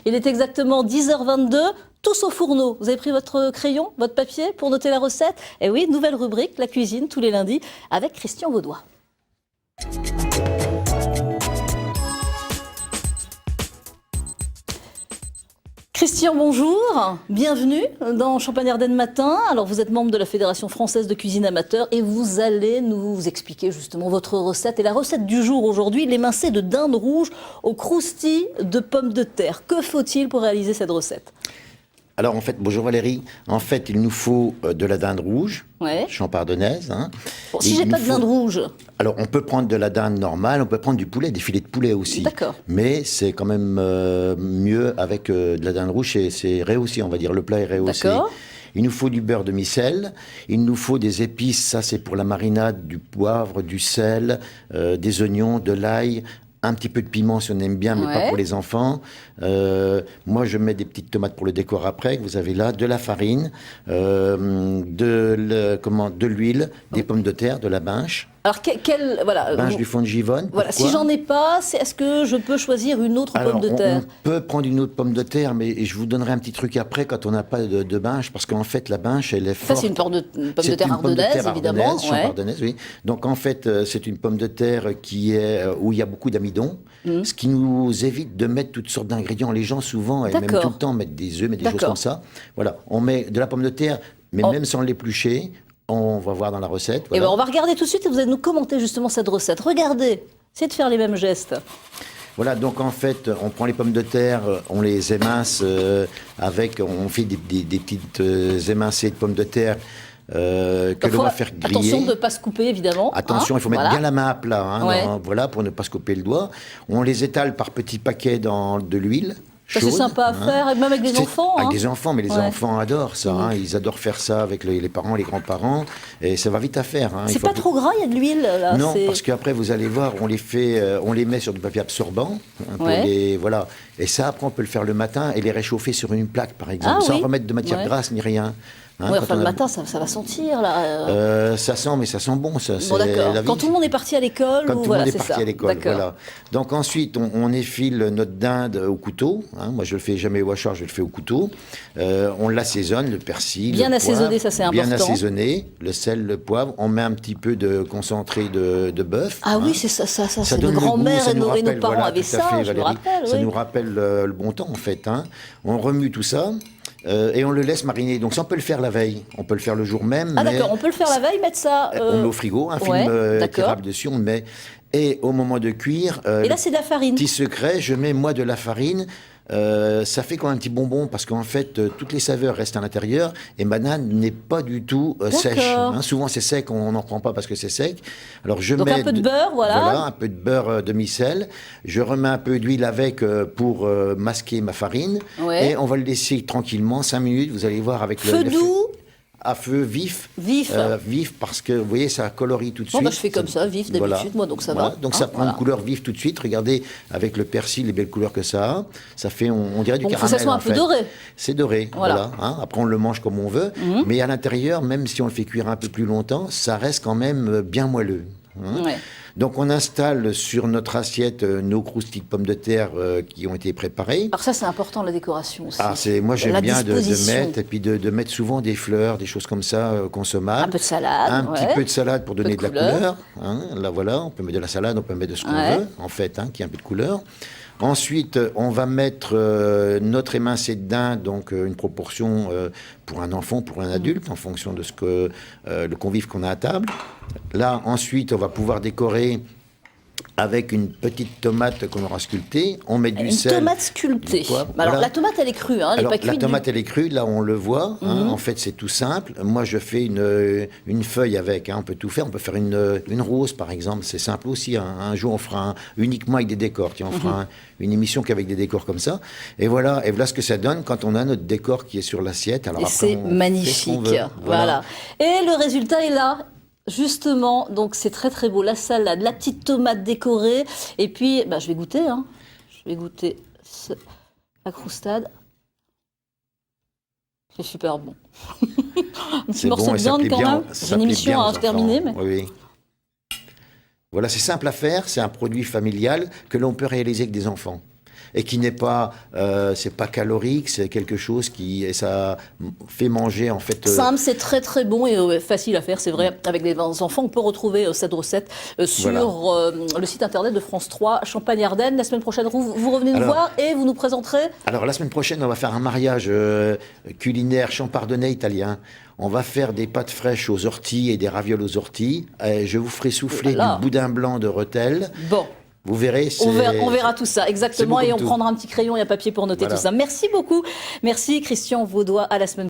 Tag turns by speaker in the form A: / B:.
A: Il est exactement 10h22, tous au fourneau. Vous avez pris votre crayon, votre papier pour noter la recette? Eh oui, nouvelle rubrique, la cuisine, tous les lundis, avec Christian Vaudois. Christian, bonjour, bienvenue dans Champagne-Ardenne Matin. Alors vous êtes membre de la Fédération Française de Cuisine Amateur et vous allez nous expliquer justement votre recette. Et la recette du jour aujourd'hui, l'émincé de dinde rouge au croustilles de pommes de terre. Que faut-il pour réaliser cette recette?
B: Alors en fait, bonjour Valérie, en fait il nous faut de la dinde rouge, champardonnaise. Hein.
A: Bon, si j'ai pas de dinde rouge.
B: Alors on peut prendre de la dinde normale, on peut prendre du poulet, des filets de poulet aussi.
A: D'accord.
B: Mais c'est quand même mieux avec de la dinde rouge, c'est rehaussé, on va dire, le plat est rehaussé.
A: D'accord.
B: Il nous faut du beurre de micelle, il nous faut des épices, ça c'est pour la marinade, du poivre, du sel, des oignons, de l'ail, un petit peu de piment si on aime bien, mais pas pour les enfants. Moi, je mets des petites tomates pour le décor après, que vous avez là, de la farine, de l'huile, des pommes de terre, de la binche.
A: Alors,
B: Binche du fond de Givonne.
A: Voilà, si j'en ai pas, est-ce que je peux choisir une autre pomme de terre?
B: On peut prendre une autre pomme de terre, mais je vous donnerai un petit truc après quand on n'a pas de binche, parce qu'en fait, la binche, elle est forte.
A: Ça, c'est une pomme de terre ardennaise, évidemment.
B: Champardonnaise, oui. Donc, en fait, c'est une pomme de terre où il y a beaucoup d'amidon, ce qui nous évite de mettre toutes sortes d'ingrédients. Les gens, souvent, et même tout le temps, mettent des œufs, mettent des choses comme ça. Voilà, on met de la pomme de terre, mais même sans l'éplucher. On va voir dans la recette. Voilà.
A: Et ben on va regarder tout de suite et vous allez nous commenter justement cette recette. Regardez, essayez de faire les mêmes gestes.
B: Voilà, donc en fait, on prend les pommes de terre, on les émince on fait des petites émincées de pommes de terre que l'on va faire griller.
A: Attention de ne pas se couper, évidemment.
B: Attention, il faut mettre bien la main à plat, voilà, pour ne pas se couper le doigt. On les étale par petits paquets dans de l'huile.
A: Ça, c'est sympa à faire, même avec des enfants.
B: Avec des enfants, mais les enfants adorent ça. Ils adorent faire ça avec les parents, les grands-parents. Et ça va vite à faire.
A: C'est pas trop gras, il y a de l'huile là.
B: Non, parce qu'après, vous allez voir, on les met sur du papier absorbant. Voilà. Et ça, après, on peut le faire le matin et les réchauffer sur une plaque, par exemple, sans remettre de matière grasse ni rien.
A: Le matin, ça va sentir, là.
B: Ça sent, mais ça sent bon.
A: Bon, d'accord. Quand tout le monde est parti à l'école.
B: Quand tout le monde est parti à l'école, voilà. Donc ensuite, on effile notre dinde au couteau. Moi, je le fais jamais au hachoir, je le fais au couteau. On l'assaisonne, le persil,
A: bien
B: le
A: assaisonné,
B: poivre,
A: ça c'est important.
B: Bien assaisonné, le sel, le poivre. On met un petit peu de concentré de bœuf.
A: Ah oui, c'est ça c'est nos grands-mères et nos parents avaient ça, je me rappelle.
B: Ça nous rappelle le bon temps, en fait. On remue tout ça. Et on le laisse mariner. Donc ça, on peut le faire la veille. On peut le faire le jour même.
A: Ah d'accord, on peut le faire la veille, mettre ça...
B: On met au frigo, un film étirable dessus, on le met. Et au moment de cuire...
A: et là, c'est de la farine.
B: Petit secret, je mets moi de la farine. Ça fait comme un petit bonbon parce qu'en fait, toutes les saveurs restent à l'intérieur et ma dinde n'est pas du tout sèche. Souvent, c'est sec, on n'en prend pas parce que c'est sec. Alors, donc
A: un peu de beurre, voilà.
B: Un peu de beurre demi-sel. Je remets un peu d'huile avec pour masquer ma farine. Et on va le laisser tranquillement, 5 minutes. Vous allez voir avec
A: feu doux.
B: À feu vif. Vif parce que, vous voyez, ça colorie tout de suite.
A: Bah, je fais comme ça, vif d'habitude, moi, donc ça va.
B: Donc ça prend une couleur vive tout de suite. Regardez, avec le persil, les belles couleurs que ça a. Ça fait, on dirait du caramel. Il faut que ça soit
A: un peu doré.
B: C'est doré, voilà. Après, on le mange comme on veut. Mais à l'intérieur, même si on le fait cuire un peu plus longtemps, ça reste quand même bien moelleux. Donc on installe sur notre assiette nos croustilles de pommes de terre qui ont été préparées.
A: Alors ça c'est important, la décoration aussi.
B: Moi j'aime bien de mettre, et puis de mettre souvent des fleurs, des choses comme ça consommables.
A: Un peu de salade.
B: Un petit peu de salade pour donner de la couleur. Là voilà, on peut mettre de la salade, on peut mettre de ce qu'on veut, en fait, qui a un peu de couleur. Ensuite, on va mettre notre émincé de dinde, donc une proportion pour un enfant, pour un adulte, en fonction de le convive qu'on a à table. Là, ensuite, on va pouvoir décorer avec une petite tomate qu'on aura sculptée. On met du sel.
A: Une tomate sculptée. Alors, la tomate, elle est crue, elle n'est pas cuite.
B: La tomate, elle est crue, là, on le voit. En fait, c'est tout simple. Moi, je fais une feuille avec. On peut tout faire. On peut faire une rose, par exemple. C'est simple aussi. Un jour, on fera uniquement avec des décors. On fera une émission qu'avec des décors comme ça. Et voilà ce que ça donne quand on a notre décor qui est sur l'assiette.
A: Et c'est magnifique. Voilà. Et le résultat est là. Justement, donc c'est très très beau, la salade, la petite tomate décorée, et puis je vais goûter, je vais goûter la croustade. C'est super bon. Un petit morceau de viande quand même, j'ai une émission à terminer. Mais...
B: Oui. Voilà, c'est simple à faire, c'est un produit familial que l'on peut réaliser avec des enfants. et qui n'est pas, c'est pas calorique, c'est quelque chose et ça fait manger en fait.
A: Simple, c'est très très bon et facile à faire, c'est vrai. Avec les enfants, on peut retrouver cette recette sur le site internet de France 3 Champagne-Ardenne. La semaine prochaine, vous revenez nous voir et vous nous présenterez.
B: Alors la semaine prochaine, on va faire un mariage culinaire champardonnais italien. On va faire des pâtes fraîches aux orties et des ravioles aux orties. Je vous ferai souffler du boudin blanc de Rethel.
A: Bon.
B: Vous verrez,
A: on verra tout ça, exactement, et on prendra un petit crayon et un papier pour noter tout ça. Merci beaucoup. Merci Christian Vaudois, à la semaine prochaine.